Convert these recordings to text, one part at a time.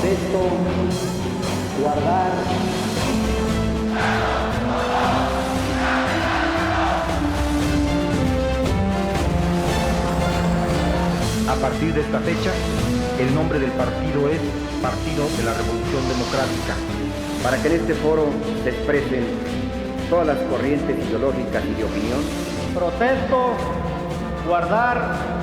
Protesto, guardar. A partir de esta fecha, el nombre del partido es Partido de la Revolución Democrática. Para que en este foro se expresen todas las corrientes ideológicas y de opinión. Protesto, guardar.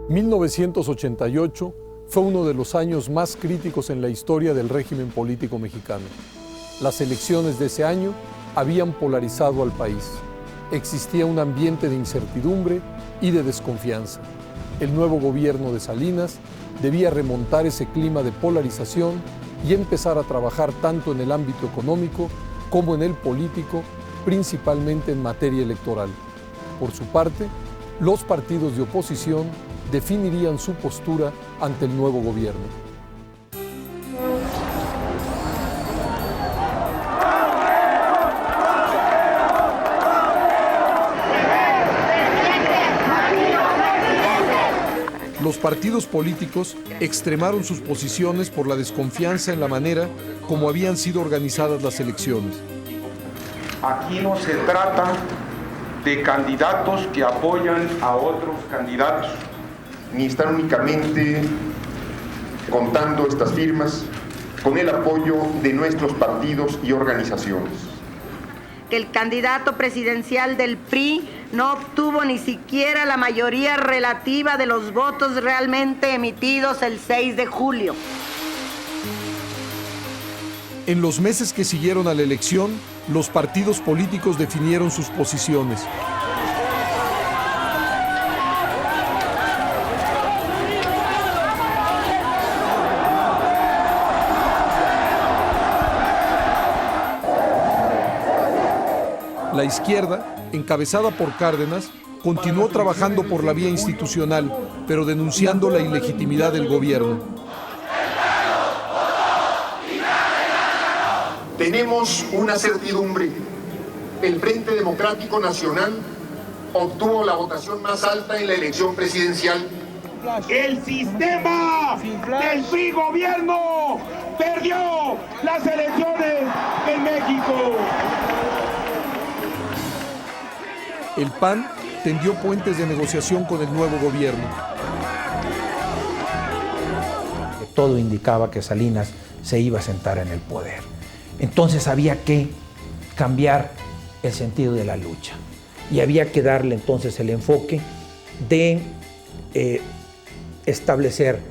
...1988 fue uno de los años más críticos en la historia del régimen político mexicano. Las elecciones de ese año habían polarizado al país. Existía un ambiente de incertidumbre y de desconfianza. El nuevo gobierno de Salinas debía remontar ese clima de polarización y empezar a trabajar tanto en el ámbito económico como en el político, principalmente en materia electoral. Por su parte, los partidos de oposición definirían su postura ante el nuevo gobierno. Los partidos políticos extremaron sus posiciones por la desconfianza en la manera como habían sido organizadas las elecciones. Aquí no se trata de candidatos que apoyan a otros candidatos, ni están únicamente contando estas firmas con el apoyo de nuestros partidos y organizaciones. Que el candidato presidencial del PRI no obtuvo ni siquiera la mayoría relativa de los votos realmente emitidos el 6 de julio. En los meses que siguieron a la elección, los partidos políticos definieron sus posiciones. La izquierda, encabezada por Cárdenas, continuó trabajando por la vía institucional, pero denunciando la ilegitimidad del gobierno. Tenemos una certidumbre. El Frente Democrático Nacional obtuvo la votación más alta en la elección presidencial. El sistema del PRI gobierno perdió las elecciones en México. El PAN tendió puentes de negociación con el nuevo gobierno. Todo indicaba que Salinas se iba a sentar en el poder. Entonces había que cambiar el sentido de la lucha y había que darle entonces el enfoque de establecer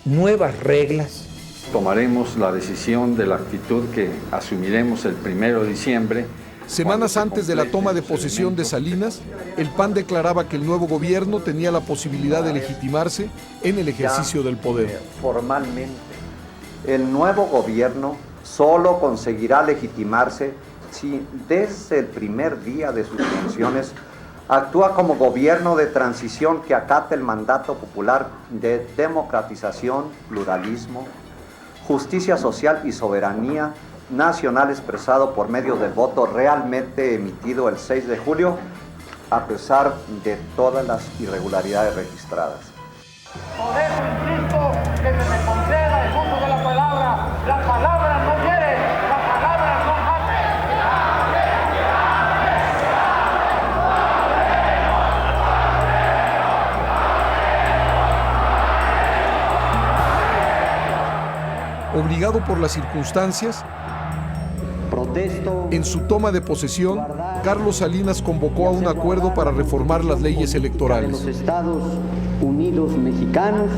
nuevas reglas. Tomaremos la decisión de la actitud que asumiremos el 1 de diciembre. Semanas antes de la toma de posesión de Salinas, el PAN declaraba que el nuevo gobierno tenía la posibilidad de legitimarse en el ejercicio del poder. Formalmente, el nuevo gobierno solo conseguirá legitimarse si desde el primer día de sus funciones actúa como gobierno de transición que acata el mandato popular de democratización, pluralismo, justicia social y soberanía nacional expresado por medio del voto realmente emitido el 6 de julio, a pesar de todas las irregularidades registradas. Por eso insisto que se me conceda el uso de la palabra. Las palabras no hieren, las palabras no matan. Obligado por las circunstancias, en su toma de posesión, Carlos Salinas convocó a un acuerdo para reformar las leyes electorales. Los Estados Unidos mexicanos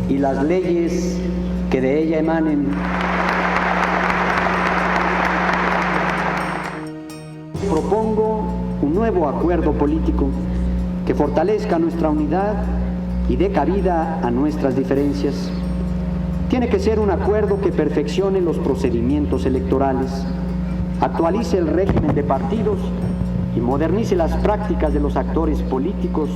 y las leyes que de ella emanen. Propongo un nuevo acuerdo político que fortalezca nuestra unidad y dé cabida a nuestras diferencias. Tiene que ser un acuerdo que perfeccione los procedimientos electorales, actualice el régimen de partidos y modernice las prácticas de los actores políticos,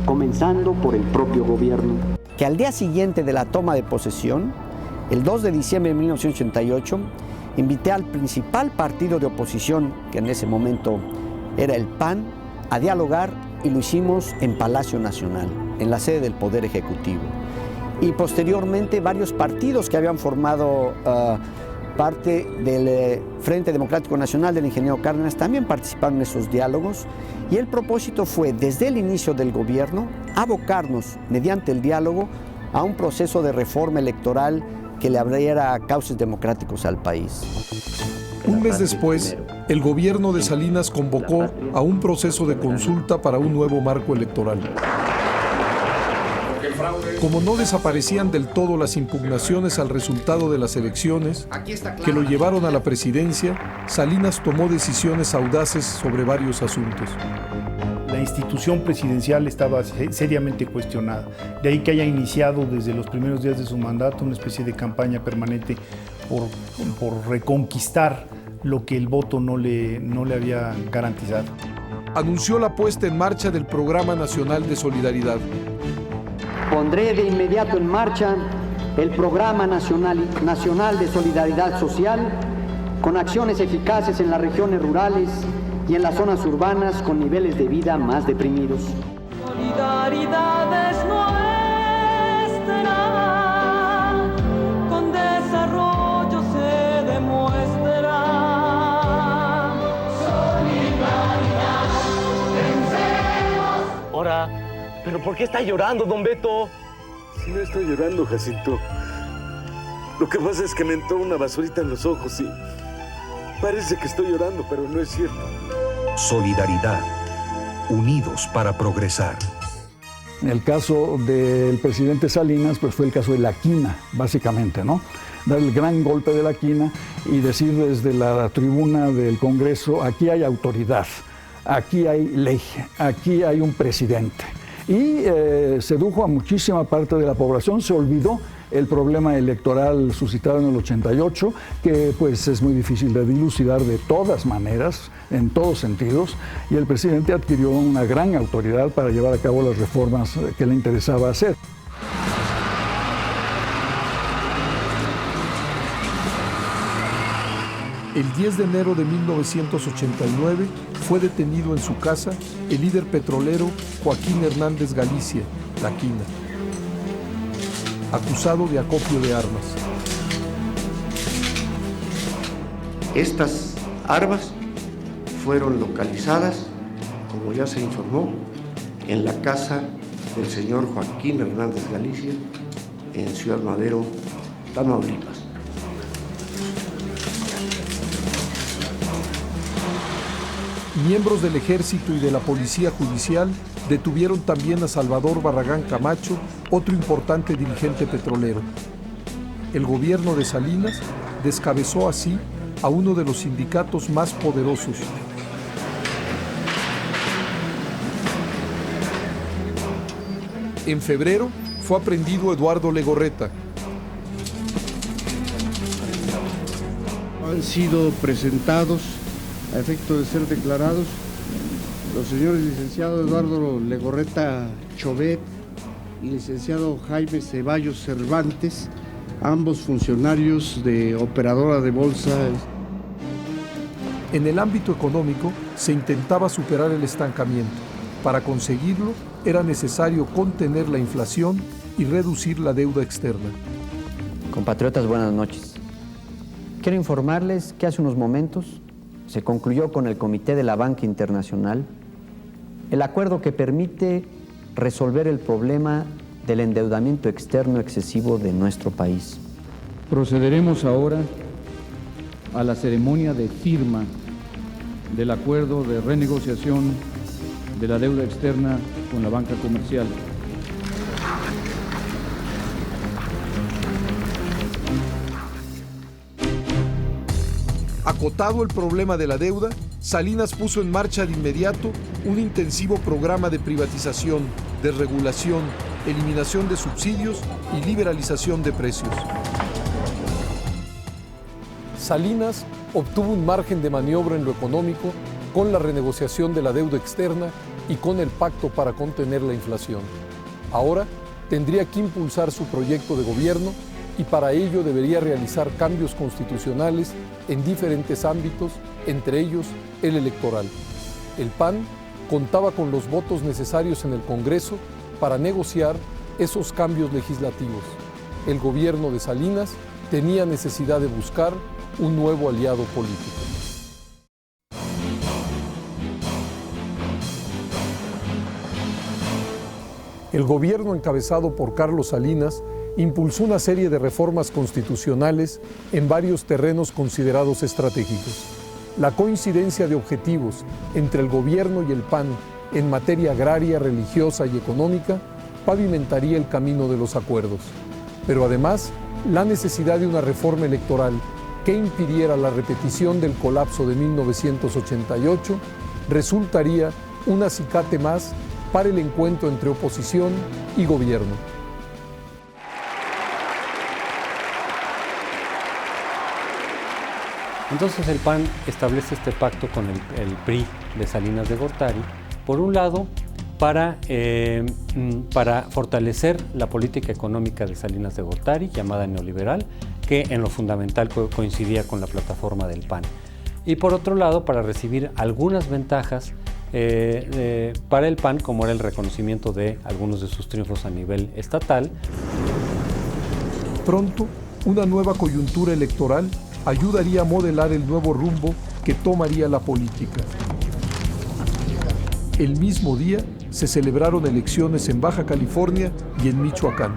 comenzando por el propio gobierno. Que al día siguiente de la toma de posesión, el 2 de diciembre de 1988, invité al principal partido de oposición, que en ese momento era el PAN, a dialogar, y lo hicimos en Palacio Nacional, en la sede del Poder Ejecutivo. Y posteriormente varios partidos que habían formado parte del Frente Democrático Nacional del ingeniero Cárdenas también participaron en esos diálogos, y el propósito fue, desde el inicio del gobierno, abocarnos mediante el diálogo a un proceso de reforma electoral que le abriera cauces democráticos al país. Un mes después, el gobierno de Salinas convocó a un proceso de consulta para un nuevo marco electoral. Como no desaparecían del todo las impugnaciones al resultado de las elecciones que lo llevaron a la presidencia, Salinas tomó decisiones audaces sobre varios asuntos. La institución presidencial estaba seriamente cuestionada. De ahí que haya iniciado desde los primeros días de su mandato una especie de campaña permanente por reconquistar lo que el voto no le había garantizado. Anunció la puesta en marcha del Programa Nacional de Solidaridad. Pondré de inmediato en marcha el Programa Nacional de Solidaridad Social, con acciones eficaces en las regiones rurales y en las zonas urbanas con niveles de vida más deprimidos. Solidaridad es nuestra, con desarrollo se demuestra. Solidaridad, vencemos. Ahora, ¿pero por qué está llorando, don Beto? Si no estoy llorando, Jacinto. Lo que pasa es que me entró una basurita en los ojos y parece que estoy llorando, pero no es cierto. Solidaridad, unidos para progresar. En el caso del presidente Salinas, pues fue el caso de la quina, básicamente, ¿no? Dar el gran golpe de la quina y decir desde la tribuna del Congreso, aquí hay autoridad, aquí hay ley, aquí hay un presidente. Y sedujo a muchísima parte de la población, se olvidó el problema electoral suscitado en el 88, que pues es muy difícil de dilucidar de todas maneras, en todos sentidos, y el presidente adquirió una gran autoridad para llevar a cabo las reformas que le interesaba hacer. El 10 de enero de 1989 fue detenido en su casa el líder petrolero Joaquín Hernández Galicia, la Quina, acusado de acopio de armas. Estas armas fueron localizadas, como ya se informó, en la casa del señor Joaquín Hernández Galicia, en Ciudad Madero, Tamaulipas. Miembros del Ejército y de la Policía Judicial detuvieron también a Salvador Barragán Camacho, otro importante dirigente petrolero. El gobierno de Salinas descabezó así a uno de los sindicatos más poderosos. En febrero fue aprehendido Eduardo Legorreta. Han sido presentados a efecto de ser declarados los señores licenciado Eduardo Legorreta Chobet y licenciado Jaime Ceballos Cervantes, ambos funcionarios de operadora de bolsa. En el ámbito económico se intentaba superar el estancamiento. Para conseguirlo era necesario contener la inflación y reducir la deuda externa. Compatriotas, buenas noches. Quiero informarles que hace unos momentos se concluyó con el Comité de la Banca Internacional el acuerdo que permite resolver el problema del endeudamiento externo excesivo de nuestro país. Procederemos ahora a la ceremonia de firma del acuerdo de renegociación de la deuda externa con la banca comercial. Acotado el problema de la deuda, Salinas puso en marcha de inmediato un intensivo programa de privatización, desregulación, eliminación de subsidios y liberalización de precios. Salinas obtuvo un margen de maniobra en lo económico con la renegociación de la deuda externa y con el pacto para contener la inflación. Ahora tendría que impulsar su proyecto de gobierno y para ello debería realizar cambios constitucionales en diferentes ámbitos, entre ellos el electoral. El PAN contaba con los votos necesarios en el Congreso para negociar esos cambios legislativos. El gobierno de Salinas tenía necesidad de buscar un nuevo aliado político. El gobierno encabezado por Carlos Salinas impulsó una serie de reformas constitucionales en varios terrenos considerados estratégicos. La coincidencia de objetivos entre el gobierno y el PAN en materia agraria, religiosa y económica pavimentaría el camino de los acuerdos. Pero además, la necesidad de una reforma electoral que impidiera la repetición del colapso de 1988 resultaría un acicate más para el encuentro entre oposición y gobierno. Entonces el PAN establece este pacto con el PRI de Salinas de Gortari, por un lado, para fortalecer la política económica de Salinas de Gortari, llamada neoliberal, que en lo fundamental coincidía con la plataforma del PAN. Y por otro lado, para recibir algunas ventajas para el PAN, como era el reconocimiento de algunos de sus triunfos a nivel estatal. Pronto, una nueva coyuntura electoral ayudaría a modelar el nuevo rumbo que tomaría la política. El mismo día se celebraron elecciones en Baja California y en Michoacán.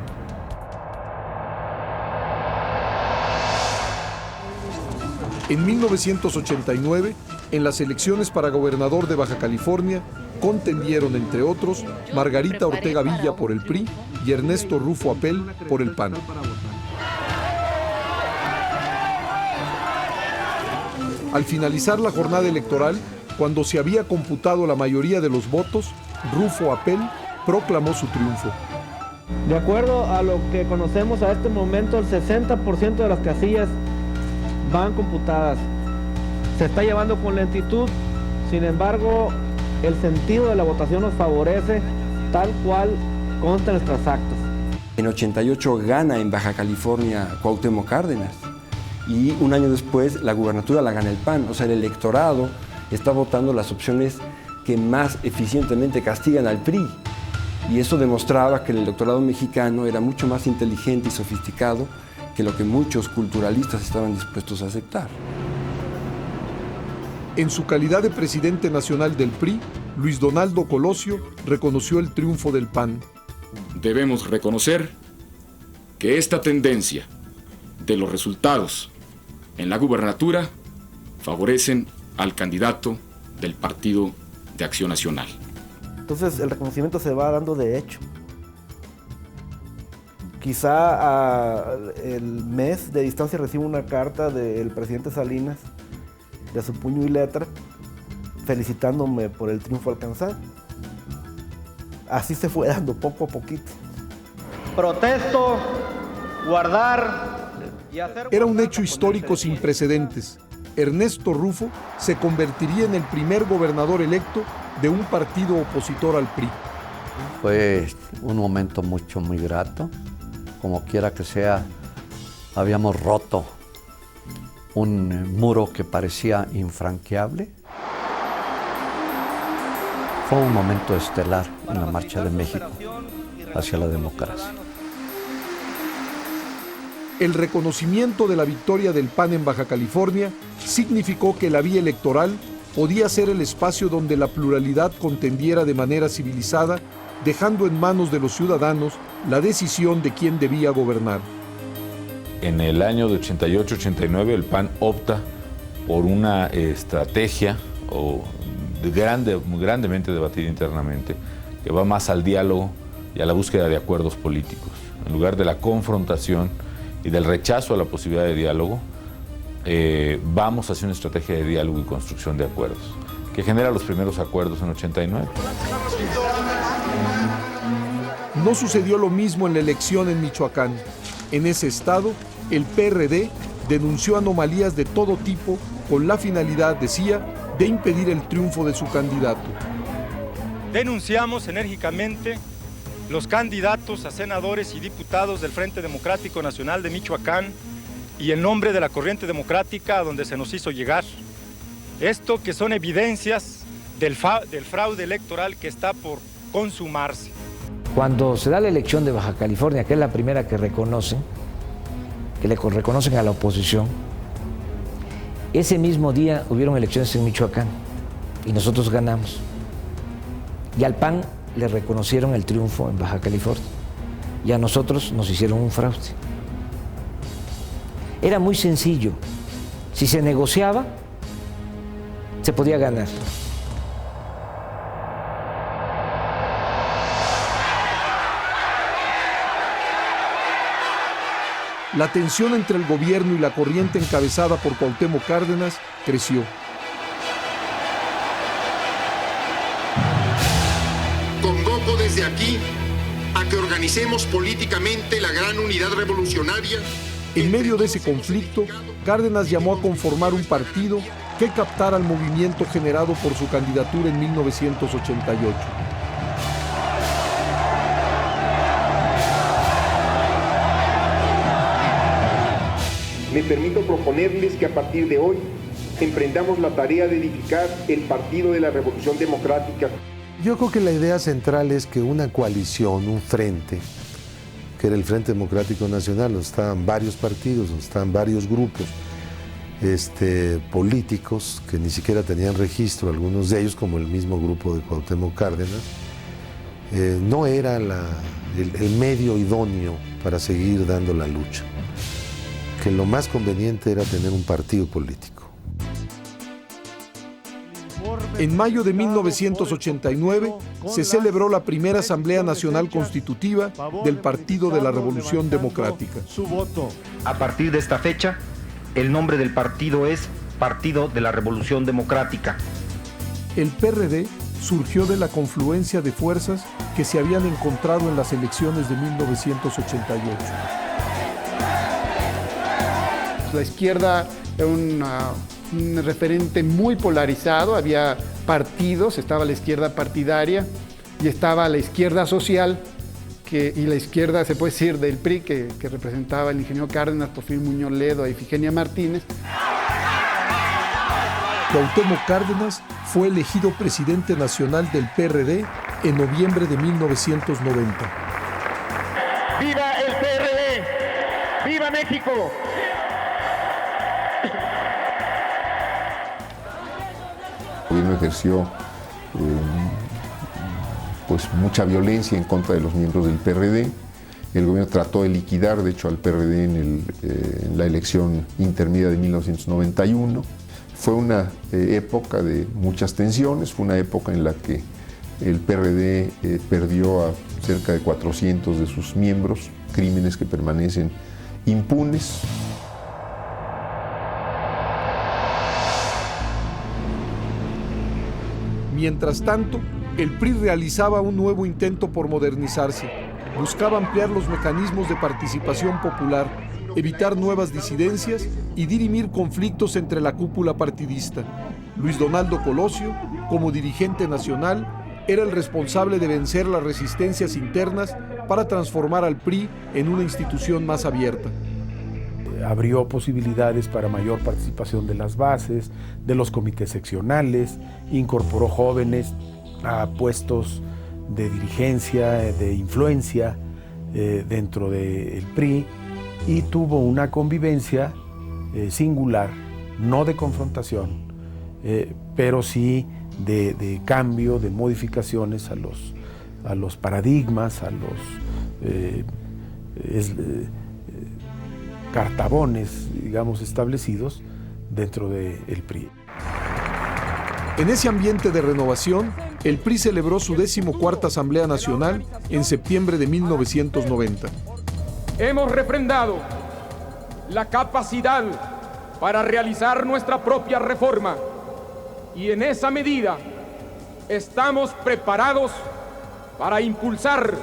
En 1989, en las elecciones para gobernador de Baja California, contendieron, entre otros, Margarita Ortega Villa por el PRI y Ernesto Rufo Apel por el PAN. Al finalizar la jornada electoral, cuando se había computado la mayoría de los votos, Rufo Apel proclamó su triunfo. De acuerdo a lo que conocemos a este momento, el 60% de las casillas van computadas. Se está llevando con lentitud, sin embargo, el sentido de la votación nos favorece, tal cual consta en nuestras actas. En 88 gana en Baja California Cuauhtémoc Cárdenas y un año después la gubernatura la gana el PAN. O sea, el electorado está votando las opciones que más eficientemente castigan al PRI. Y eso demostraba que el electorado mexicano era mucho más inteligente y sofisticado que lo que muchos culturalistas estaban dispuestos a aceptar. En su calidad de presidente nacional del PRI, Luis Donaldo Colosio reconoció el triunfo del PAN. Debemos reconocer que esta tendencia de los resultados en la gubernatura favorecen al candidato del Partido de Acción Nacional. Entonces el reconocimiento se va dando de hecho. Quizá el mes de distancia recibo una carta del presidente Salinas, de su puño y letra, felicitándome por el triunfo alcanzado. Así se fue dando poco a poquito. Protesto, guardar y hacer... Era un hecho histórico sin precedentes. Ernesto Rufo se convertiría en el primer gobernador electo de un partido opositor al PRI. Fue un momento muy grato. Como quiera que sea, habíamos roto un muro que parecía infranqueable. Fue un momento estelar en la marcha de México hacia la democracia. El reconocimiento de la victoria del PAN en Baja California significó que la vía electoral podía ser el espacio donde la pluralidad contendiera de manera civilizada, dejando en manos de los ciudadanos la decisión de quién debía gobernar. En el año de 88-89 el PAN opta por una estrategia grandemente debatida internamente, que va más al diálogo y a la búsqueda de acuerdos políticos. En lugar de la confrontación y del rechazo a la posibilidad de diálogo, vamos hacia una estrategia de diálogo y construcción de acuerdos, que genera los primeros acuerdos en 89. No sucedió lo mismo en la elección en Michoacán. En ese estado, el PRD denunció anomalías de todo tipo con la finalidad, decía, de impedir el triunfo de su candidato. Denunciamos enérgicamente los candidatos a senadores y diputados del Frente Democrático Nacional de Michoacán y en nombre de la corriente democrática a donde se nos hizo llegar. Esto que son evidencias del fraude electoral que está por consumarse. Cuando se da la elección de Baja California, que es la primera que reconocen, que le reconocen a la oposición, ese mismo día hubieron elecciones en Michoacán y nosotros ganamos. Y al PAN le reconocieron el triunfo en Baja California y a nosotros nos hicieron un fraude. Era muy sencillo. Si se negociaba, se podía ganar. La tensión entre el gobierno y la corriente encabezada por Cuauhtémoc Cárdenas creció. Convoco desde aquí a que organicemos políticamente la gran unidad revolucionaria. En medio de ese conflicto, Cárdenas llamó a conformar un partido que captara el movimiento generado por su candidatura en 1988. Me permito proponerles que a partir de hoy emprendamos la tarea de edificar el Partido de la Revolución Democrática. Yo creo que la idea central es que una coalición, un frente, que era el Frente Democrático Nacional, donde estaban varios partidos, donde estaban varios grupos políticos que ni siquiera tenían registro, algunos de ellos, como el mismo grupo de Cuauhtémoc Cárdenas, no era el medio idóneo para seguir dando la lucha, que lo más conveniente era tener un partido político. En mayo de 1989 se celebró la primera Asamblea Nacional Constitutiva del Partido de la Revolución Democrática. A partir de esta fecha, el nombre del partido es Partido de la Revolución Democrática. El PRD surgió de la confluencia de fuerzas que se habían encontrado en las elecciones de 1988. La izquierda era un referente muy polarizado, había partidos, estaba la izquierda partidaria y estaba la izquierda social, y la izquierda, se puede decir, del PRI, que representaba el ingeniero Cárdenas, Porfirio Muñoz Ledo, a Ifigenia Martínez. Cuauhtémoc Cárdenas fue elegido presidente nacional del PRD en noviembre de 1990. ¡Viva el PRD! ¡Viva México! El gobierno ejerció pues mucha violencia en contra de los miembros del PRD. El gobierno trató de liquidar, de hecho, al PRD en la elección intermedia de 1991. Fue una época de muchas tensiones, fue una época en la que el PRD perdió a cerca de 400 de sus miembros, crímenes que permanecen impunes. Mientras tanto, el PRI realizaba un nuevo intento por modernizarse. Buscaba ampliar los mecanismos de participación popular, evitar nuevas disidencias y dirimir conflictos entre la cúpula partidista. Luis Donaldo Colosio, como dirigente nacional, era el responsable de vencer las resistencias internas para transformar al PRI en una institución más abierta. Abrió posibilidades para mayor participación de las bases, de los comités seccionales, incorporó jóvenes a puestos de dirigencia, de influencia dentro del PRI y tuvo una convivencia singular, no de confrontación, pero sí de cambio, de modificaciones a los paradigmas, a los cartabones, digamos, establecidos dentro del PRI. En ese ambiente de renovación, el PRI celebró su 14ª Asamblea Nacional en septiembre de 1990. Hemos refrendado la capacidad para realizar nuestra propia reforma y en esa medida estamos preparados para impulsar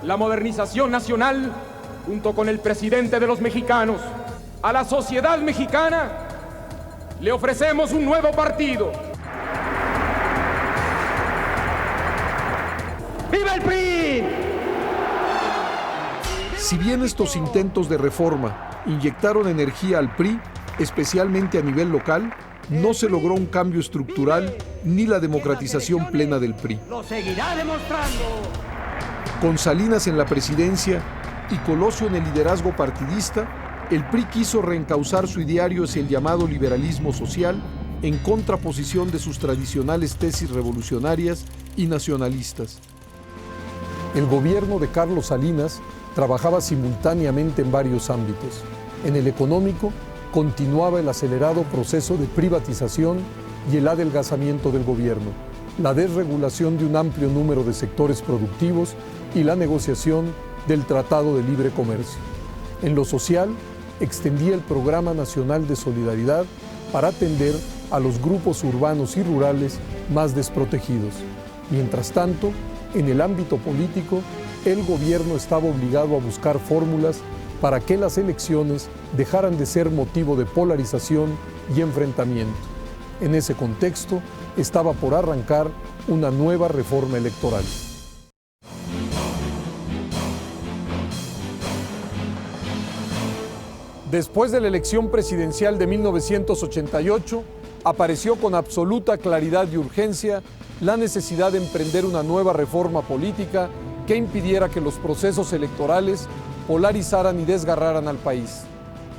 la modernización nacional junto con el presidente de los mexicanos. A la sociedad mexicana le ofrecemos un nuevo partido. ¡Viva el PRI! Si bien estos intentos de reforma inyectaron energía al PRI, especialmente a nivel local, no se logró un cambio estructural ni la democratización plena del PRI. Lo seguirá demostrando. Con Salinas en la presidencia y Colosio en el liderazgo partidista, el PRI quiso reencauzar su ideario hacia el llamado liberalismo social, en contraposición de sus tradicionales tesis revolucionarias y nacionalistas. El gobierno de Carlos Salinas trabajaba simultáneamente en varios ámbitos. En el económico, continuaba el acelerado proceso de privatización y el adelgazamiento del gobierno, la desregulación de un amplio número de sectores productivos y la negociación del Tratado de Libre Comercio. En lo social, extendía el Programa Nacional de Solidaridad para atender a los grupos urbanos y rurales más desprotegidos. Mientras tanto, en el ámbito político, el gobierno estaba obligado a buscar fórmulas para que las elecciones dejaran de ser motivo de polarización y enfrentamiento. En ese contexto, estaba por arrancar una nueva reforma electoral. Después de la elección presidencial de 1988, apareció con absoluta claridad y urgencia la necesidad de emprender una nueva reforma política que impidiera que los procesos electorales polarizaran y desgarraran al país.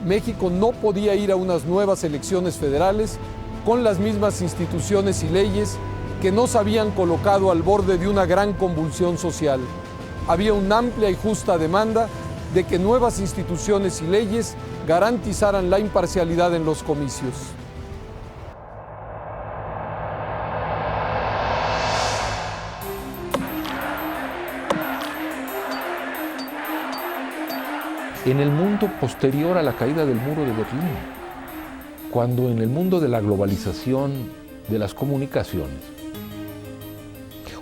México no podía ir a unas nuevas elecciones federales con las mismas instituciones y leyes que nos habían colocado al borde de una gran convulsión social. Había una amplia y justa demanda de que nuevas instituciones y leyes garantizaran la imparcialidad en los comicios. En el mundo posterior a la caída del muro de Berlín, cuando en el mundo de la globalización de las comunicaciones,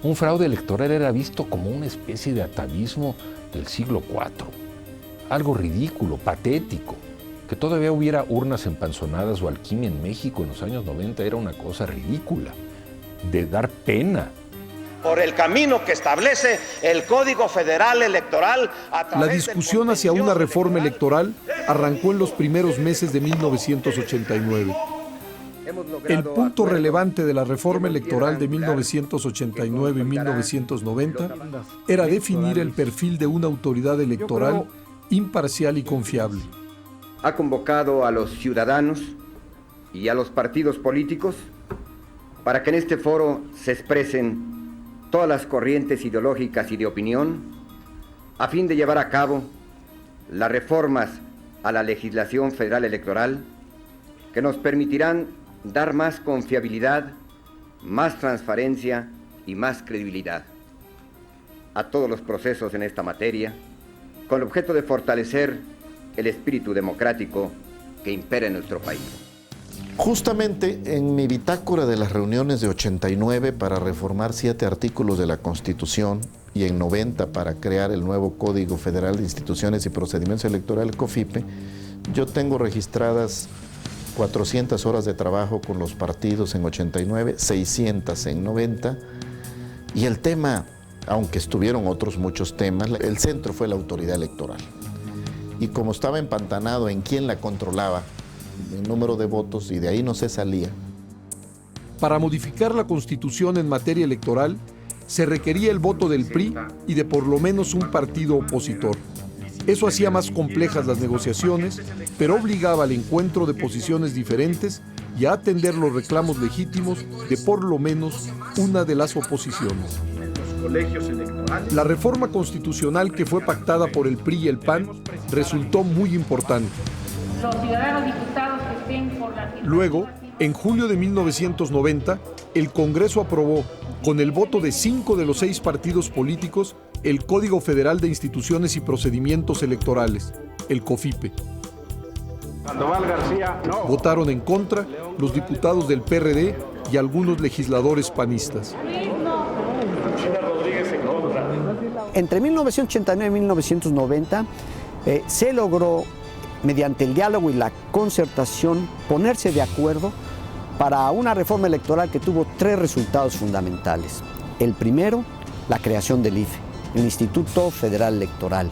un fraude electoral era visto como una especie de atavismo del siglo IV, algo ridículo, patético. Que todavía hubiera urnas empanzonadas o alquimia en México en los años 90 era una cosa ridícula, de dar pena. Por el camino que establece el Código Federal Electoral. La discusión hacia una reforma electoral arrancó en los primeros meses de 1989. El punto relevante de la reforma electoral de 1989 y 1990 era definir el perfil de una autoridad electoral imparcial y confiable. Ha convocado a los ciudadanos y a los partidos políticos para que en este foro se expresen todas las corrientes ideológicas y de opinión a fin de llevar a cabo las reformas a la legislación federal electoral que nos permitirán dar más confiabilidad, más transparencia y más credibilidad a todos los procesos en esta materia, con el objeto de fortalecer el espíritu democrático que impera en nuestro país. Justamente en mi bitácora de las reuniones de 89 para reformar 7 artículos de la Constitución y en 90 para crear el nuevo Código Federal de Instituciones y Procedimientos Electorales, COFIPE, yo tengo registradas 400 horas de trabajo con los partidos en 89, 600 en 90, y el tema, aunque estuvieron otros muchos temas, el centro fue la autoridad electoral. Y como estaba empantanado en quién la controlaba, el número de votos, y de ahí no se salía. Para modificar la Constitución en materia electoral, se requería el voto del PRI y de por lo menos un partido opositor. Eso hacía más complejas las negociaciones, pero obligaba al encuentro de posiciones diferentes y a atender los reclamos legítimos de por lo menos una de las oposiciones. La reforma constitucional que fue pactada por el PRI y el PAN resultó muy importante. Los ciudadanos diputados que estén por la... Luego, en julio de 1990, el Congreso aprobó, con el voto de 5 de los 6 partidos políticos, el Código Federal de Instituciones y Procedimientos Electorales, el COFIPE. Sandoval García, no. Votaron en contra los diputados del PRD y algunos legisladores panistas. Entre 1989 y 1990 se logró, mediante el diálogo y la concertación, ponerse de acuerdo para una reforma electoral que tuvo 3 resultados fundamentales. El primero, la creación del IFE, el Instituto Federal Electoral.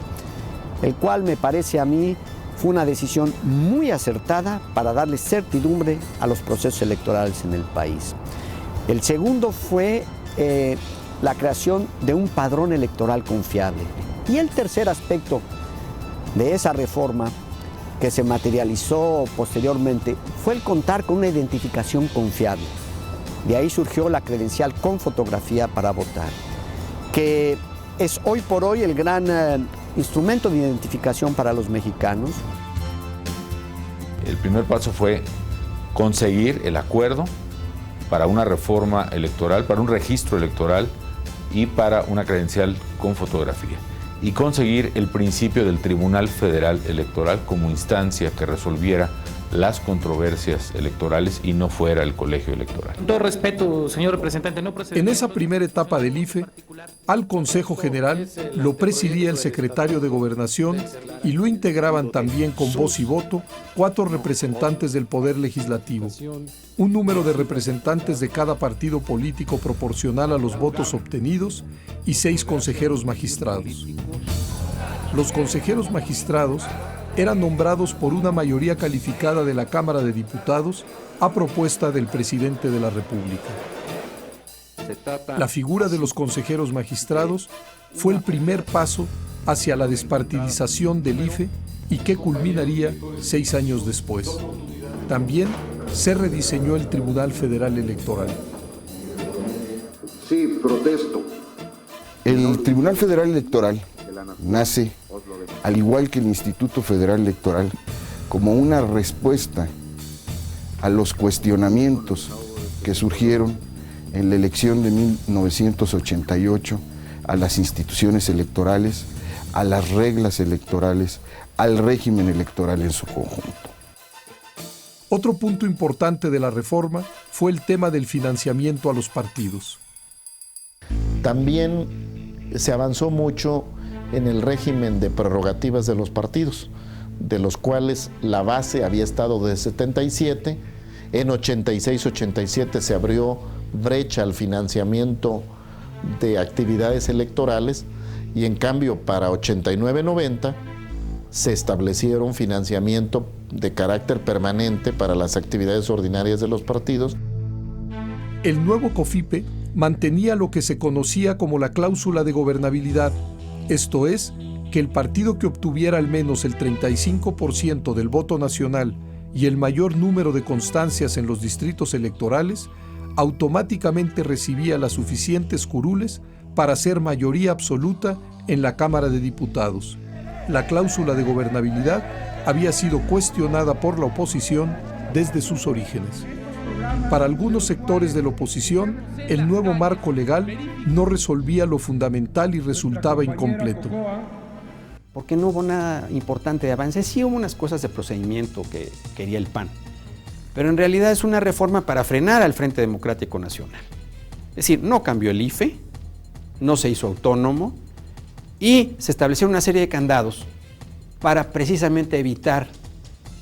el cual me parece a mí fue una decisión muy acertada para darle certidumbre a los procesos electorales en el país. El segundo fue la creación de un padrón electoral confiable. Y el tercer aspecto de esa reforma que se materializó posteriormente fue el contar con una identificación confiable. De ahí surgió la credencial con fotografía para votar, que es hoy por hoy el gran instrumento de identificación para los mexicanos. El primer paso fue conseguir el acuerdo para una reforma electoral, para un registro electoral y para una credencial con fotografía. Y conseguir el principio del Tribunal Federal Electoral como instancia que resolviera las controversias electorales y no fuera el colegio electoral. Con todo respeto, señor representante, no procede. En esa primera etapa del IFE, al Consejo General lo presidía el secretario de Gobernación y lo integraban también con voz y voto 4 representantes del Poder Legislativo, un número de representantes de cada partido político proporcional a los votos obtenidos y 6 consejeros magistrados. Los consejeros magistrados eran nombrados por una mayoría calificada de la Cámara de Diputados a propuesta del presidente de la República. La figura de los consejeros magistrados fue el primer paso hacia la despartidización del IFE y que culminaría 6 años después. También se rediseñó el Tribunal Federal Electoral. Sí, protesto. El Tribunal Federal Electoral nace, al igual que el Instituto Federal Electoral, como una respuesta a los cuestionamientos que surgieron en la elección de 1988, a las instituciones electorales, a las reglas electorales, al régimen electoral en su conjunto. Otro punto importante de la reforma fue el tema del financiamiento a los partidos. También se avanzó mucho en el régimen de prerrogativas de los partidos, de los cuales la base había estado desde 77, en 86-87 se abrió brecha al financiamiento de actividades electorales y en cambio para 89-90 se establecieron financiamiento de carácter permanente para las actividades ordinarias de los partidos. El nuevo COFIPE mantenía lo que se conocía como la cláusula de gobernabilidad, esto es, que el partido que obtuviera al menos el 35% del voto nacional y el mayor número de constancias en los distritos electorales, automáticamente recibía las suficientes curules para ser mayoría absoluta en la Cámara de Diputados. La cláusula de gobernabilidad había sido cuestionada por la oposición desde sus orígenes. Para algunos sectores de la oposición, el nuevo marco legal no resolvía lo fundamental y resultaba incompleto. Porque no hubo nada importante de avance. Sí hubo unas cosas de procedimiento que quería el PAN, pero en realidad es una reforma para frenar al Frente Democrático Nacional. Es decir, no cambió el IFE, no se hizo autónomo y se establecieron una serie de candados para precisamente evitar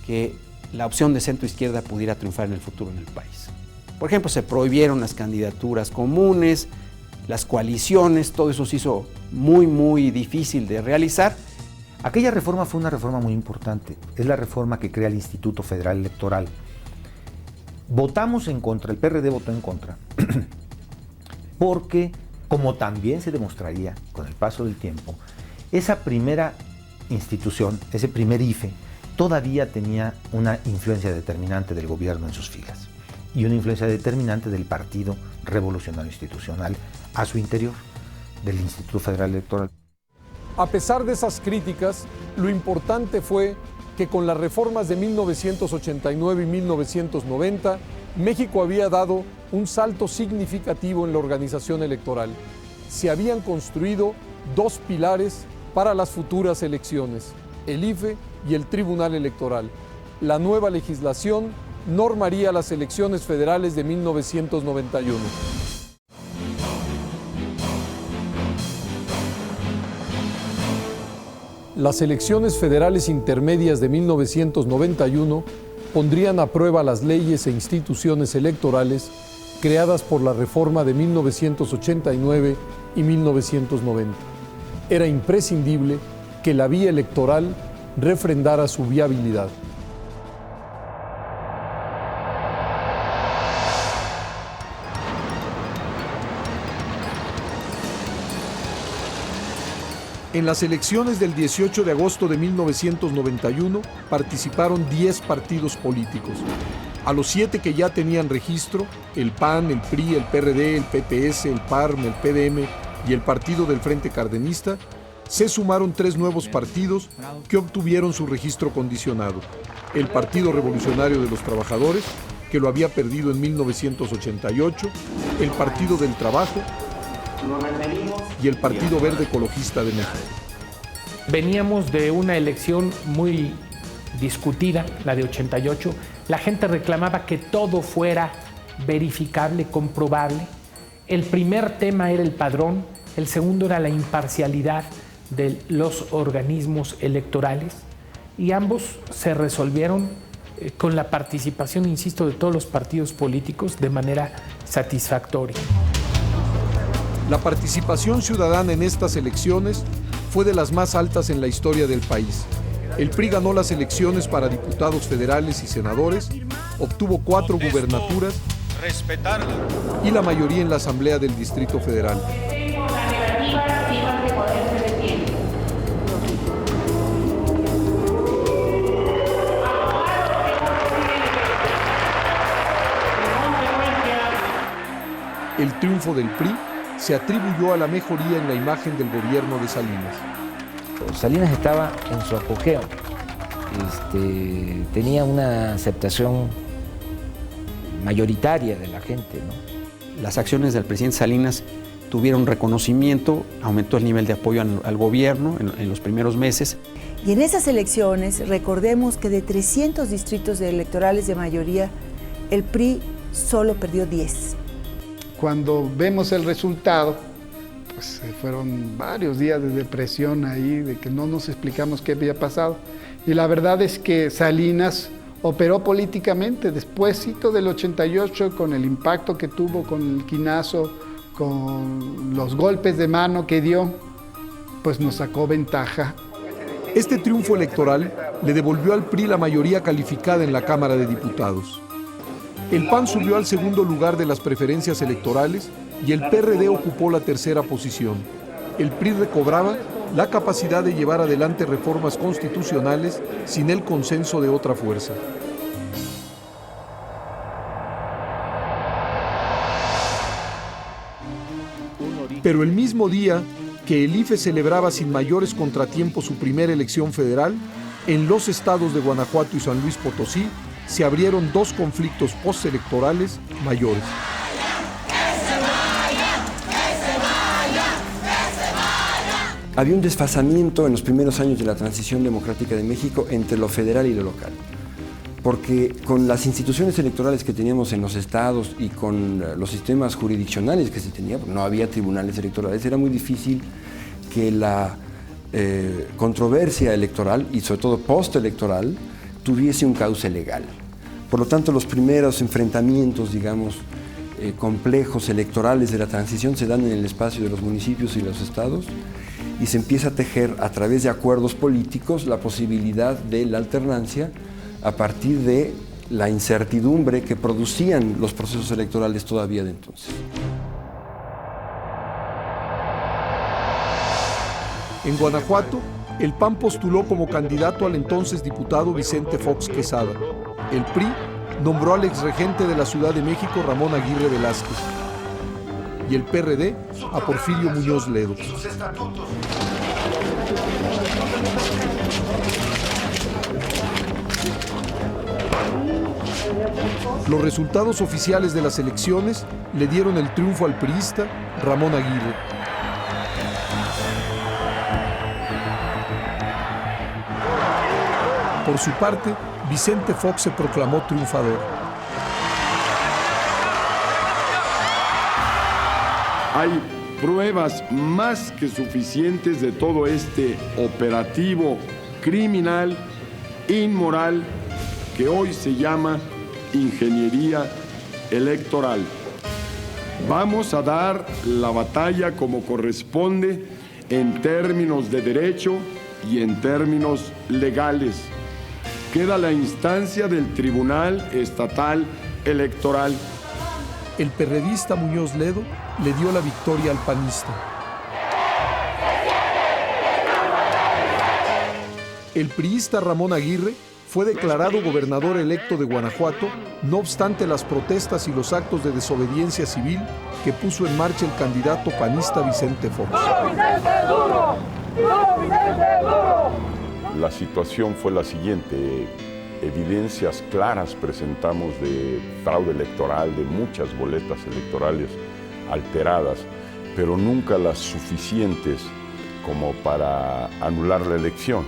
que la opción de centro-izquierda pudiera triunfar en el futuro en el país. Por ejemplo, se prohibieron las candidaturas comunes, las coaliciones, todo eso se hizo muy difícil de realizar. Aquella reforma fue una reforma muy importante, es la reforma que crea el Instituto Federal Electoral. Votamos en contra, el PRD votó en contra, porque, como también se demostraría con el paso del tiempo, esa primera institución, ese primer IFE, todavía tenía una influencia determinante del gobierno en sus filas y una influencia determinante del Partido Revolucionario Institucional a su interior, del Instituto Federal Electoral. A pesar de esas críticas, lo importante fue que con las reformas de 1989 y 1990, México había dado un salto significativo en la organización electoral. Se habían construido 2 pilares para las futuras elecciones, el IFE y el Tribunal Electoral. La nueva legislación normaría las elecciones federales de 1991. Las elecciones federales intermedias de 1991 pondrían a prueba las leyes e instituciones electorales creadas por la reforma de 1989 y 1990. Era imprescindible que la vía electoral refrendara su viabilidad. En las elecciones del 18 de agosto de 1991 participaron 10 partidos políticos. A los 7 que ya tenían registro, el PAN, el PRI, el PRD, el PPS, el PARM, el PDM y el Partido del Frente Cardenista, se sumaron 3 nuevos partidos que obtuvieron su registro condicionado. El Partido Revolucionario de los Trabajadores, que lo había perdido en 1988, el Partido del Trabajo y el Partido Verde Ecologista de México. Veníamos de una elección muy discutida, la de 88. La gente reclamaba que todo fuera verificable, comprobable. El primer tema era el padrón, el segundo era la imparcialidad de los organismos electorales, y ambos se resolvieron con la participación, insisto, de todos los partidos políticos de manera satisfactoria. La participación ciudadana en estas elecciones fue de las más altas en la historia del país. El PRI ganó las elecciones para diputados federales y senadores, obtuvo 4 gubernaturas y la mayoría en la Asamblea del Distrito Federal. El triunfo del PRI se atribuyó a la mejoría en la imagen del gobierno de Salinas. Salinas estaba en su apogeo, tenía una aceptación mayoritaria de la gente, ¿no? Las acciones del presidente Salinas tuvieron reconocimiento, aumentó el nivel de apoyo al gobierno en los primeros meses. Y en esas elecciones, recordemos que de 300 distritos electorales de mayoría, el PRI solo perdió 10. Cuando vemos el resultado, pues fueron varios días de depresión ahí, de que no nos explicamos qué había pasado. Y la verdad es que Salinas operó políticamente despuésito del 88, con el impacto que tuvo, con el quinazo, con los golpes de mano que dio, pues nos sacó ventaja. Este triunfo electoral le devolvió al PRI la mayoría calificada en la Cámara de Diputados. El PAN subió al segundo lugar de las preferencias electorales y el PRD ocupó la tercera posición. El PRI recobraba la capacidad de llevar adelante reformas constitucionales sin el consenso de otra fuerza. Pero el mismo día que el IFE celebraba sin mayores contratiempos su primera elección federal, en los estados de Guanajuato y San Luis Potosí se abrieron 2 conflictos postelectorales mayores. Había un desfasamiento en los primeros años de la transición democrática de México entre lo federal y lo local, porque con las instituciones electorales que teníamos en los estados y con los sistemas jurisdiccionales que se tenía, porque no había tribunales electorales, era muy difícil que la controversia electoral y sobre todo postelectoral tuviese un cauce legal. Por lo tanto, los primeros enfrentamientos, digamos, complejos electorales de la transición se dan en el espacio de los municipios y los estados, y se empieza a tejer a través de acuerdos políticos la posibilidad de la alternancia a partir de la incertidumbre que producían los procesos electorales todavía de entonces. En Guanajuato, el PAN postuló como candidato al entonces diputado Vicente Fox Quesada. El PRI nombró al exregente de la Ciudad de México, Ramón Aguirre Velázquez. Y el PRD a Porfirio Muñoz Ledo. Los resultados oficiales de las elecciones le dieron el triunfo al priista Ramón Aguirre. Por su parte, Vicente Fox se proclamó triunfador. Hay pruebas más que suficientes de todo este operativo criminal, inmoral, que hoy se llama ingeniería electoral. Vamos a dar la batalla como corresponde en términos de derecho, y en términos legales. Queda la instancia del Tribunal Estatal Electoral. El perredista Muñoz Ledo le dio la victoria al panista. El priista Ramón Aguirre fue declarado gobernador electo de Guanajuato, no obstante las protestas y los actos de desobediencia civil que puso en marcha el candidato panista Vicente Fox. La situación fue la siguiente: evidencias claras presentamos de fraude electoral, de muchas boletas electorales alteradas, pero nunca las suficientes como para anular la elección.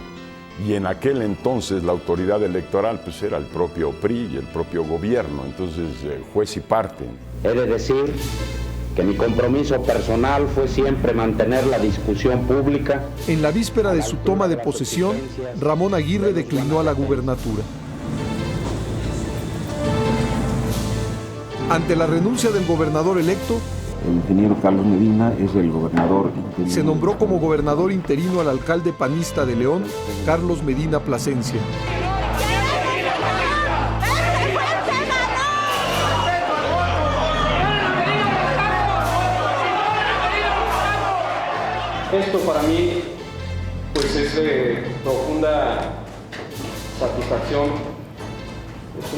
Y en aquel entonces la autoridad electoral pues era el propio PRI y el propio gobierno, entonces juez y parte. He de decir que mi compromiso personal fue siempre mantener la discusión pública. En la víspera de su toma de posesión, Ramón Aguirre declinó a la gubernatura. Ante la renuncia del gobernador electo, el ingeniero Carlos Medina es el gobernador interino. Se nombró como gobernador interino al alcalde panista de León, Carlos Medina Plasencia. Esto para mí pues es de profunda satisfacción, es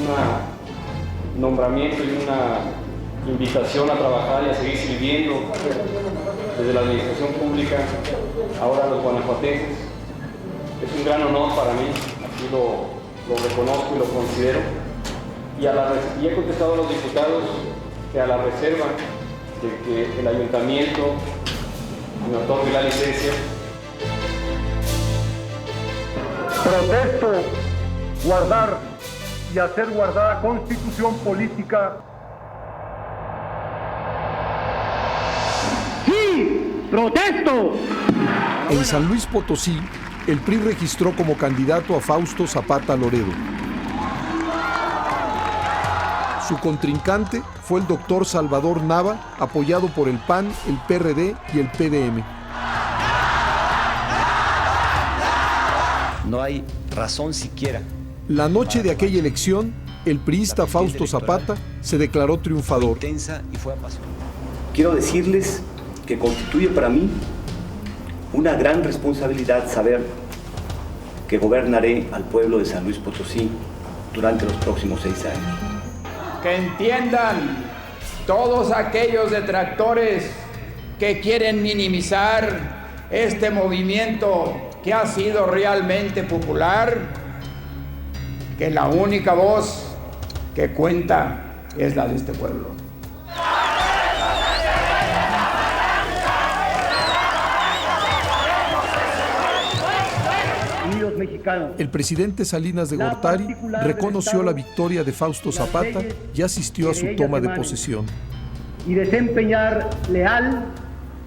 un nombramiento y una invitación a trabajar y a seguir sirviendo desde la administración pública ahora a los guanajuatenses. Es un gran honor para mí, así lo reconozco y lo considero. Y he contestado a los diputados que a la reserva de que el ayuntamiento me otorgue la licencia. Protesto guardar y hacer guardar constitución política. ¡Sí! ¡Protesto! En San Luis Potosí, el PRI registró como candidato a Fausto Zapata Loredo. Su contrincante fue el doctor Salvador Nava, apoyado por el PAN, el PRD y el PDM. No hay razón siquiera. La noche de aquella elección, el priista Fausto Zapata se declaró triunfador. Quiero decirles que constituye para mí una gran responsabilidad saber que gobernaré al pueblo de San Luis Potosí durante los próximos 6 años. Que entiendan todos aquellos detractores que quieren minimizar este movimiento que ha sido realmente popular, que la única voz que cuenta es la de este pueblo. El presidente Salinas de Gortari reconoció la victoria de Fausto Zapata y asistió a su toma de posesión. Y desempeñar leal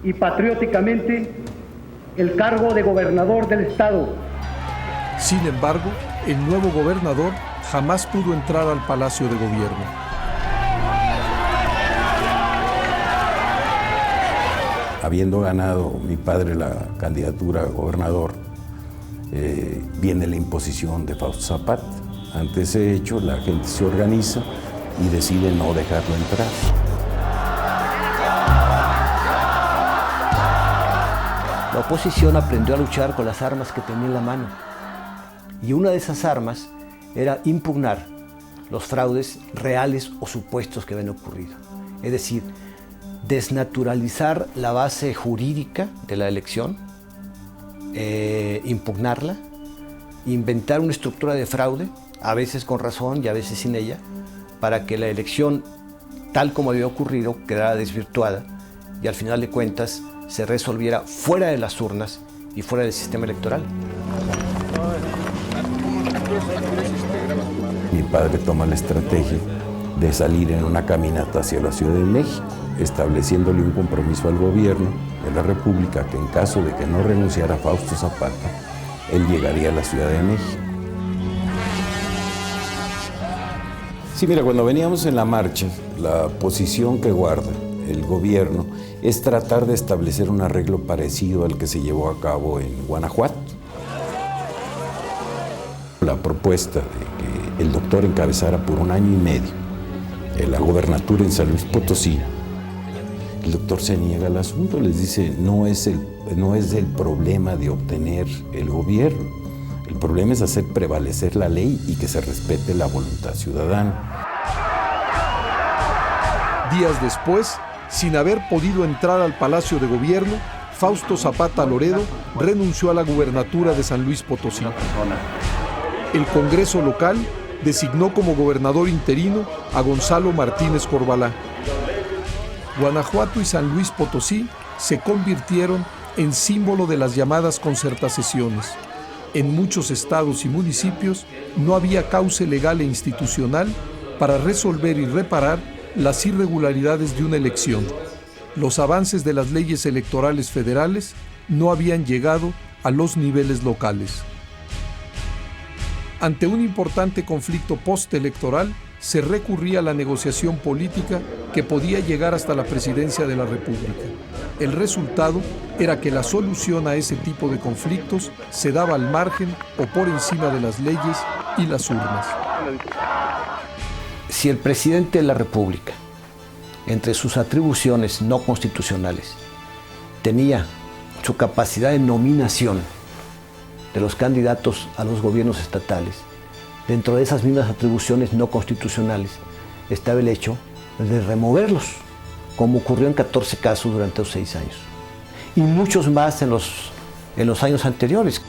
y patrióticamente el cargo de gobernador del estado. Sin embargo, el nuevo gobernador jamás pudo entrar al Palacio de Gobierno. Habiendo ganado mi padre la candidatura a gobernador, viene la imposición de Fausto Zapata. Ante ese hecho, la gente se organiza y decide no dejarlo entrar. La oposición aprendió a luchar con las armas que tenía en la mano. Y una de esas armas era impugnar los fraudes reales o supuestos que habían ocurrido. Es decir, desnaturalizar la base jurídica de la elección, impugnarla, inventar una estructura de fraude, a veces con razón y a veces sin ella, para que la elección, tal como había ocurrido, quedara desvirtuada y al final de cuentas se resolviera fuera de las urnas y fuera del sistema electoral. Mi padre toma la estrategia de salir en una caminata hacia la Ciudad de México, estableciéndole un compromiso al gobierno de la República que en caso de que no renunciara Fausto Zapata, él llegaría a la Ciudad de México. Sí, mira, cuando veníamos en la marcha, la posición que guarda el gobierno es tratar de establecer un arreglo parecido al que se llevó a cabo en Guanajuato. La propuesta de que el doctor encabezara por 1 año y medio la gobernatura en San Luis Potosí, el doctor se niega al asunto, les dice, no es el problema de obtener el gobierno, el problema es hacer prevalecer la ley y que se respete la voluntad ciudadana. Días después, sin haber podido entrar al Palacio de Gobierno, Fausto Zapata Loredo renunció a la gubernatura de San Luis Potosí. El Congreso local designó como gobernador interino a Gonzalo Martínez Corbalá. Guanajuato y San Luis Potosí se convirtieron en símbolo de las llamadas concertacesiones. En muchos estados y municipios no había cauce legal e institucional para resolver y reparar las irregularidades de una elección. Los avances de las leyes electorales federales no habían llegado a los niveles locales. Ante un importante conflicto postelectoral, se recurría a la negociación política que podía llegar hasta la presidencia de la República. El resultado era que la solución a ese tipo de conflictos se daba al margen o por encima de las leyes y las urnas. Si el presidente de la República, entre sus atribuciones no constitucionales, tenía su capacidad de nominación de los candidatos a los gobiernos estatales, dentro de esas mismas atribuciones no constitucionales estaba el hecho de removerlos, como ocurrió en 14 casos durante los 6 años, y muchos más en los años anteriores.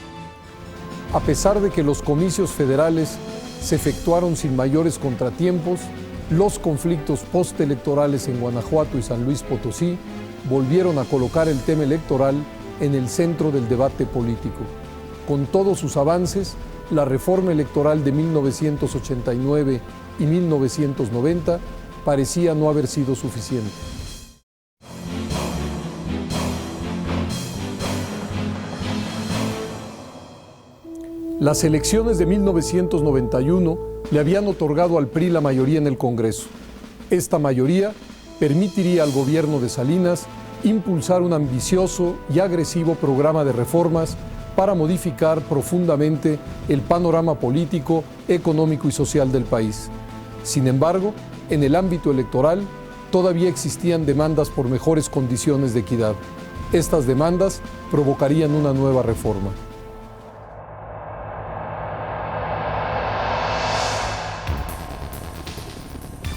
A pesar de que los comicios federales se efectuaron sin mayores contratiempos, los conflictos postelectorales en Guanajuato y San Luis Potosí volvieron a colocar el tema electoral en el centro del debate político. Con todos sus avances, la reforma electoral de 1989 y 1990 parecía no haber sido suficiente. Las elecciones de 1991 le habían otorgado al PRI la mayoría en el Congreso. Esta mayoría permitiría al gobierno de Salinas impulsar un ambicioso y agresivo programa de reformas para modificar profundamente el panorama político, económico y social del país. Sin embargo, en el ámbito electoral todavía existían demandas por mejores condiciones de equidad. Estas demandas provocarían una nueva reforma.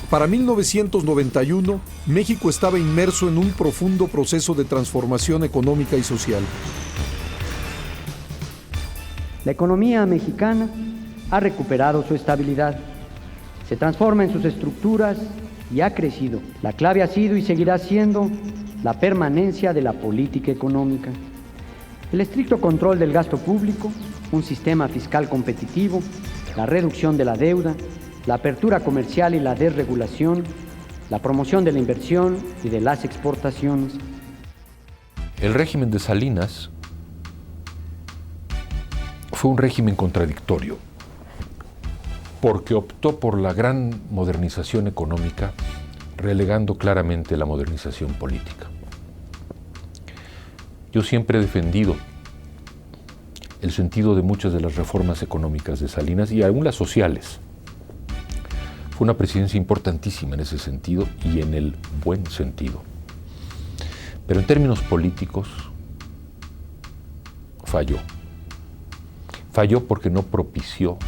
Para 1991, México estaba inmerso en un profundo proceso de transformación económica y social. La economía mexicana ha recuperado su estabilidad, se transforma en sus estructuras y ha crecido. La clave ha sido y seguirá siendo la permanencia de la política económica, el estricto control del gasto público, un sistema fiscal competitivo, la reducción de la deuda, la apertura comercial y la desregulación, la promoción de la inversión y de las exportaciones. El régimen de Salinas fue un régimen contradictorio, porque optó por la gran modernización económica, relegando claramente la modernización política. Yo siempre he defendido el sentido de muchas de las reformas económicas de Salinas y aún las sociales. Fue una presidencia importantísima en ese sentido y en el buen sentido. Pero en términos políticos, falló. Falló porque no propició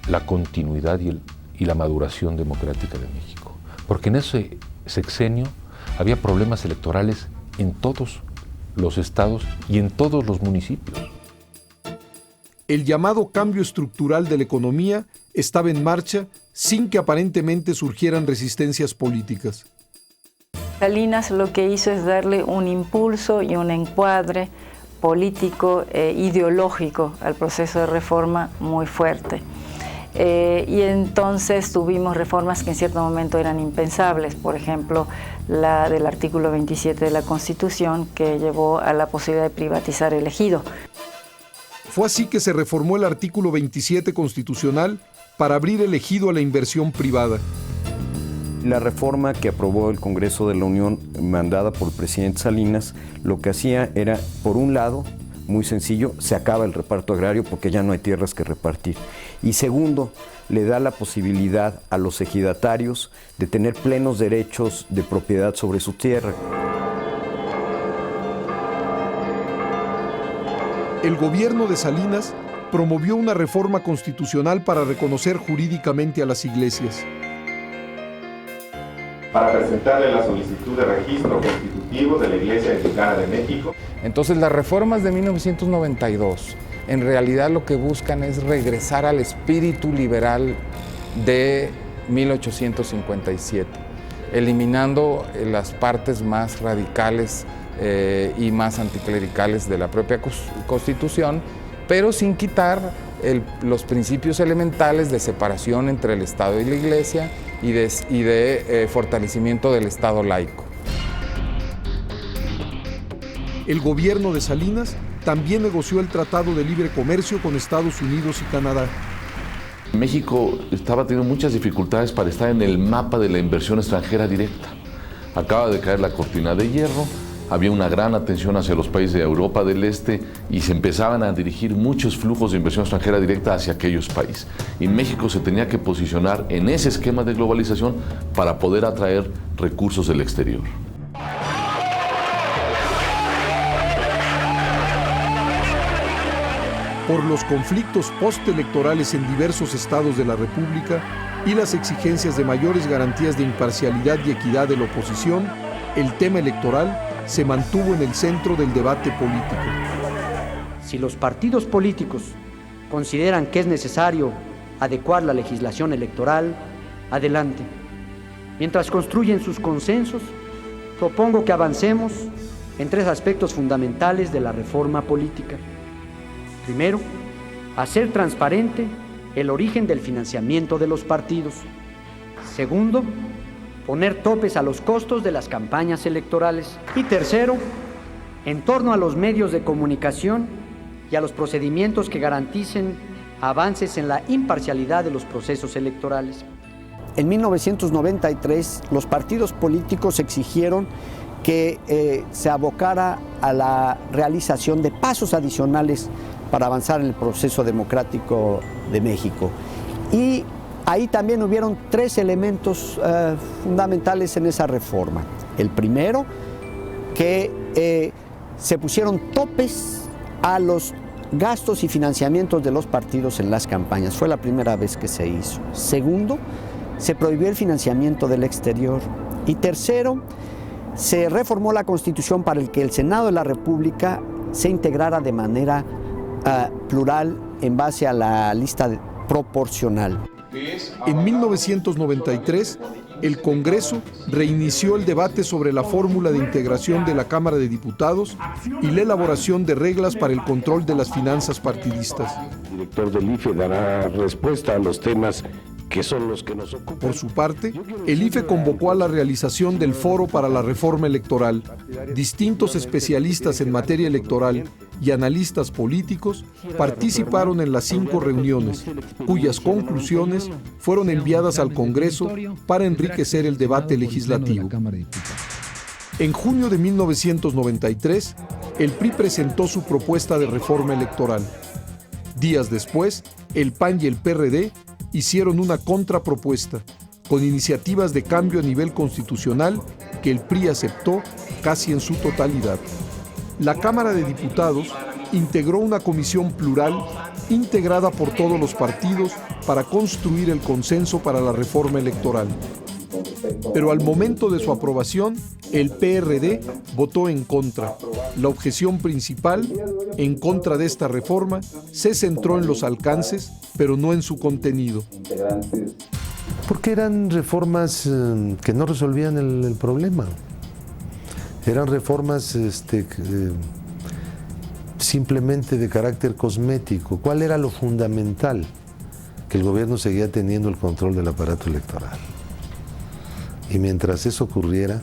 la continuidad y la maduración democrática de México. Porque en ese sexenio había problemas electorales en todos los estados y en todos los municipios. El llamado cambio estructural de la economía estaba en marcha sin que aparentemente surgieran resistencias políticas. Salinas lo que hizo es darle un impulso y un encuadre político e ideológico al proceso de reforma muy fuerte. Y entonces tuvimos reformas que en cierto momento eran impensables, por ejemplo, la del artículo 27 de la Constitución, que llevó a la posibilidad de privatizar el ejido. Fue así que se reformó el artículo 27 constitucional para abrir el ejido a la inversión privada. La reforma que aprobó el Congreso de la Unión, mandada por el presidente Salinas, lo que hacía era, por un lado, muy sencillo, se acaba el reparto agrario porque ya no hay tierras que repartir. Y segundo, le da la posibilidad a los ejidatarios de tener plenos derechos de propiedad sobre su tierra. El gobierno de Salinas promovió una reforma constitucional para reconocer jurídicamente a las iglesias. Para presentarle la solicitud de registro constitutivo de la Iglesia Anglicana de México. Entonces, las reformas de 1992 en realidad lo que buscan es regresar al espíritu liberal de 1857, eliminando las partes más radicales y más anticlericales de la propia Constitución, pero sin quitar los principios elementales de separación entre el Estado y la Iglesia y de fortalecimiento del Estado laico. El gobierno de Salinas también negoció el Tratado de Libre Comercio con Estados Unidos y Canadá. México estaba teniendo muchas dificultades para estar en el mapa de la inversión extranjera directa. Acaba de caer la cortina de hierro, había una gran atención hacia los países de Europa del Este y se empezaban a dirigir muchos flujos de inversión extranjera directa hacia aquellos países. Y México se tenía que posicionar en ese esquema de globalización para poder atraer recursos del exterior. Por los conflictos postelectorales en diversos estados de la República y las exigencias de mayores garantías de imparcialidad y equidad de la oposición, el tema electoral se mantuvo en el centro del debate político. Si los partidos políticos consideran que es necesario adecuar la legislación electoral, adelante. Mientras construyen sus consensos, propongo que avancemos en 3 aspectos fundamentales de la reforma política. Primero, hacer transparente el origen del financiamiento de los partidos. Segundo, poner topes a los costos de las campañas electorales. Y tercero, en torno a los medios de comunicación y a los procedimientos que garanticen avances en la imparcialidad de los procesos electorales. En 1993, los partidos políticos exigieron que se abocara a la realización de pasos adicionales para avanzar en el proceso democrático de México. Y ahí también hubieron 3 elementos fundamentales en esa reforma. El primero, que se pusieron topes a los gastos y financiamientos de los partidos en las campañas. Fue la primera vez que se hizo. Segundo, se prohibió el financiamiento del exterior. Y tercero, se reformó la Constitución para que el Senado de la República se integrara de manera plural en base a la lista proporcional. En 1993, el Congreso reinició el debate sobre la fórmula de integración de la Cámara de Diputados y la elaboración de reglas para el control de las finanzas partidistas. El director del IFE dará respuesta a los temas que son los que nos ocupan. Por su parte, el IFE convocó a la realización del Foro para la Reforma Electoral. Distintos especialistas en materia electoral y analistas políticos participaron en las 5 reuniones, cuyas conclusiones fueron enviadas al Congreso para enriquecer el debate legislativo. En junio de 1993, el PRI presentó su propuesta de reforma electoral. Días después, el PAN y el PRD hicieron una contrapropuesta, con iniciativas de cambio a nivel constitucional que el PRI aceptó casi en su totalidad. La Cámara de Diputados integró una comisión plural integrada por todos los partidos para construir el consenso para la reforma electoral. Pero al momento de su aprobación, el PRD votó en contra. La objeción principal en contra de esta reforma se centró en los alcances, pero no en su contenido. Porque eran reformas que no resolvían el problema. Eran reformas simplemente de carácter cosmético. ¿Cuál era lo fundamental? Que el gobierno seguía teniendo el control del aparato electoral. Y mientras eso ocurriera,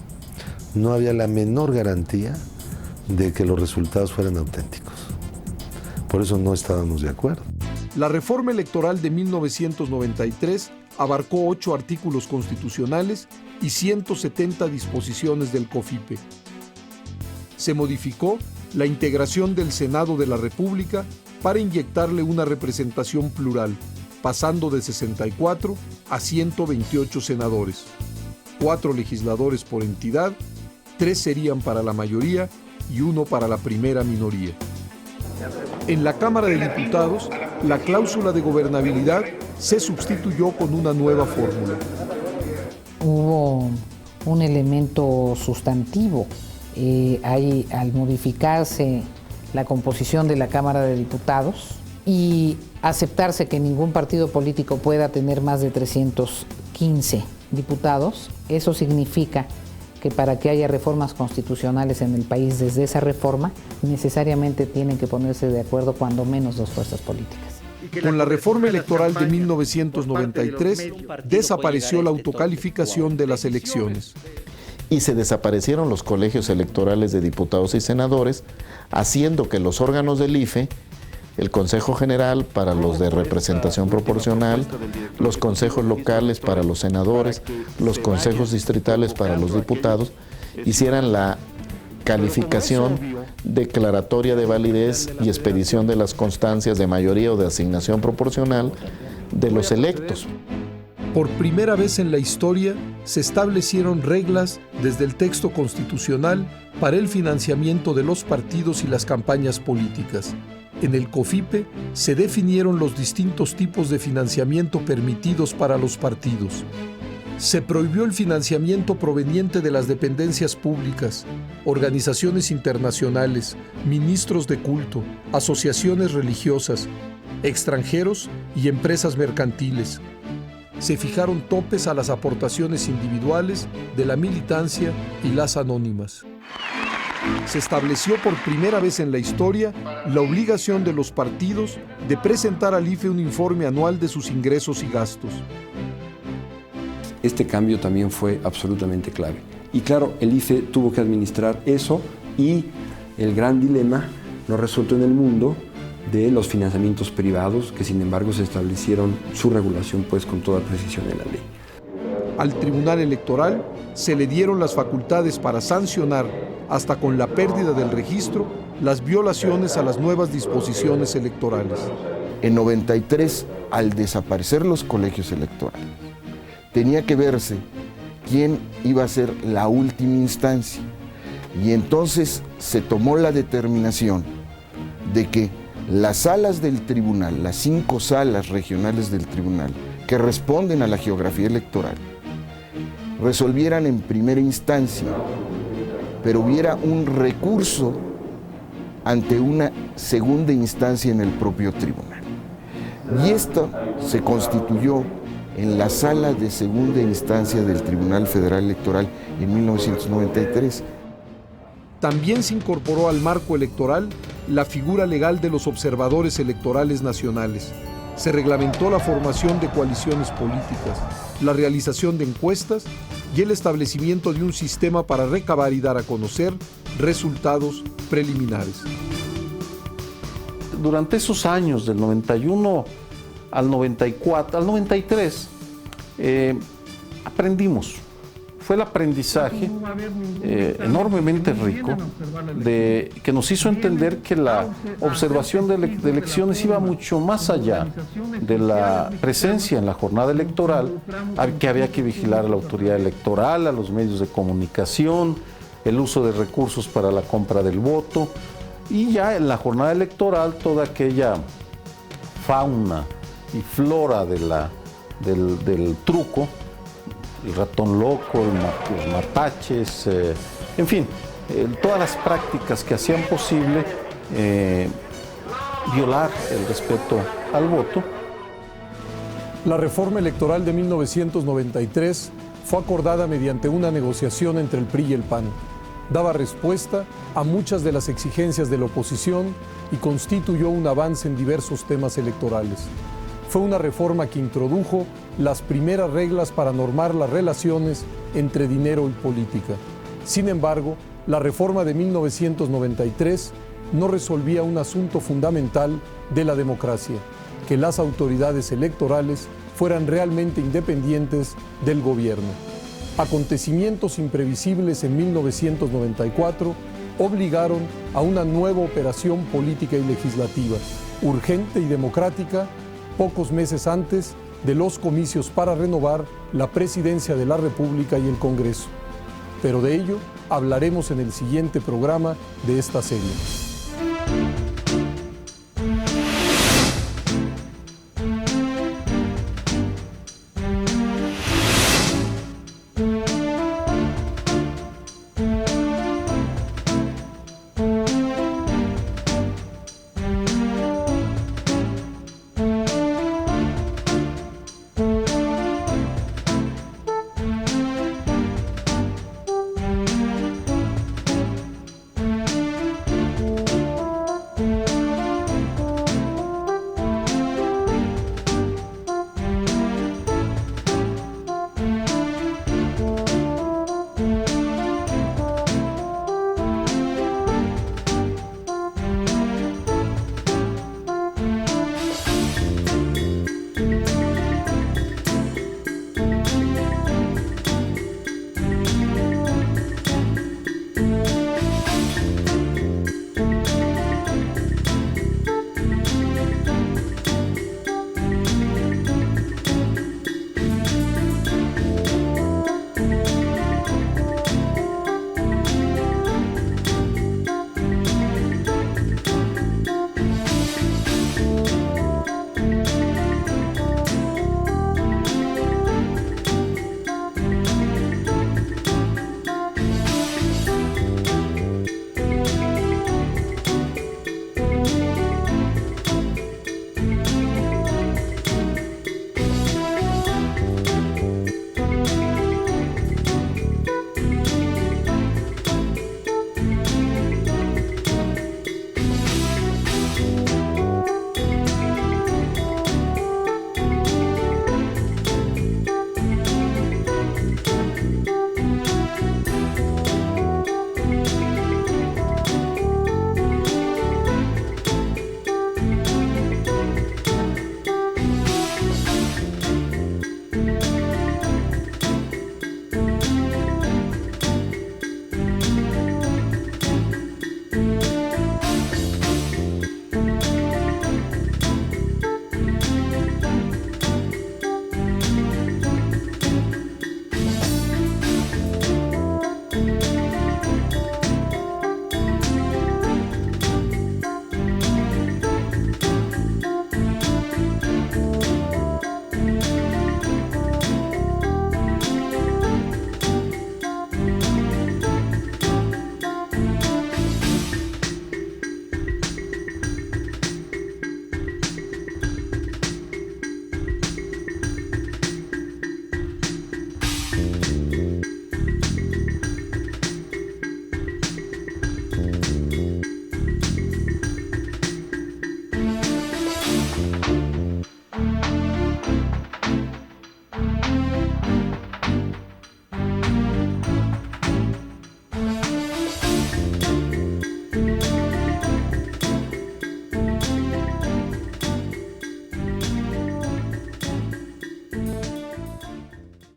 no había la menor garantía de que los resultados fueran auténticos. Por eso no estábamos de acuerdo. La reforma electoral de 1993 abarcó 8 artículos constitucionales y 170 disposiciones del COFIPE. Se modificó la integración del Senado de la República para inyectarle una representación plural. pasando de 64 a 128 senadores, 4 legisladores por entidad, 3 serían para la mayoría y 1 para la primera minoría. En la Cámara de Diputados, la cláusula de gobernabilidad se sustituyó con una nueva fórmula. Hubo un elemento sustantivo al modificarse la composición de la Cámara de Diputados y aceptarse que ningún partido político pueda tener más de 315 diputados. Eso significa que para que haya reformas constitucionales en el país desde esa reforma, necesariamente tienen que ponerse de acuerdo cuando menos 2 fuerzas políticas. Con la reforma electoral de 1993, desapareció la autocalificación de las elecciones. Y se desaparecieron los colegios electorales de diputados y senadores, haciendo que los órganos del IFE, el Consejo General para los de representación proporcional, los consejos locales para los senadores, los consejos distritales para los diputados, hicieran la calificación declaratoria de validez y expedición de las constancias de mayoría o de asignación proporcional de los electos. Por primera vez en la historia, se establecieron reglas desde el texto constitucional para el financiamiento de los partidos y las campañas políticas. En el COFIPE se definieron los distintos tipos de financiamiento permitidos para los partidos. Se prohibió el financiamiento proveniente de las dependencias públicas, organizaciones internacionales, ministros de culto, asociaciones religiosas, extranjeros y empresas mercantiles. Se fijaron topes a las aportaciones individuales de la militancia y las anónimas. Se estableció por primera vez en la historia la obligación de los partidos de presentar al IFE un informe anual de sus ingresos y gastos. Este cambio también fue absolutamente clave. Y claro, el IFE tuvo que administrar eso y el gran dilema no resuelto en el mundo de los financiamientos privados, que sin embargo se establecieron su regulación pues con toda precisión en la ley. Al Tribunal Electoral se le dieron las facultades para sancionar, hasta con la pérdida del registro, las violaciones a las nuevas disposiciones electorales. En 93, al desaparecer los colegios electorales, tenía que verse quién iba a ser la última instancia. Y entonces se tomó la determinación de que las salas del tribunal, las 5 salas regionales del tribunal, que responden a la geografía electoral, resolvieran en primera instancia, pero hubiera un recurso ante una segunda instancia en el propio tribunal. Y esto se constituyó en la sala de segunda instancia del Tribunal Federal Electoral en 1993. También se incorporó al marco electoral la figura legal de los observadores electorales nacionales. Se reglamentó la formación de coaliciones políticas, la realización de encuestas y el establecimiento de un sistema para recabar y dar a conocer resultados preliminares. Durante esos años, del 91 al 94, al 93, aprendimos. Fue el aprendizaje enormemente rico que nos hizo entender que la observación de elecciones iba mucho más allá de la presencia en la jornada electoral, que había que vigilar a la autoridad electoral, a los medios de comunicación, el uso de recursos para la compra del voto, y ya en la jornada electoral toda aquella fauna y flora del truco, el ratón loco, los mapaches, en fin, todas las prácticas que hacían posible violar el respeto al voto. La reforma electoral de 1993 fue acordada mediante una negociación entre el PRI y el PAN. Daba respuesta a muchas de las exigencias de la oposición y constituyó un avance en diversos temas electorales. Fue una reforma que introdujo las primeras reglas para normar las relaciones entre dinero y política. Sin embargo, la reforma de 1993 no resolvía un asunto fundamental de la democracia, que las autoridades electorales fueran realmente independientes del gobierno. Acontecimientos imprevisibles en 1994 obligaron a una nueva operación política y legislativa, urgente y democrática, pocos meses antes de los comicios para renovar la presidencia de la República y el Congreso. Pero de ello hablaremos en el siguiente programa de esta serie.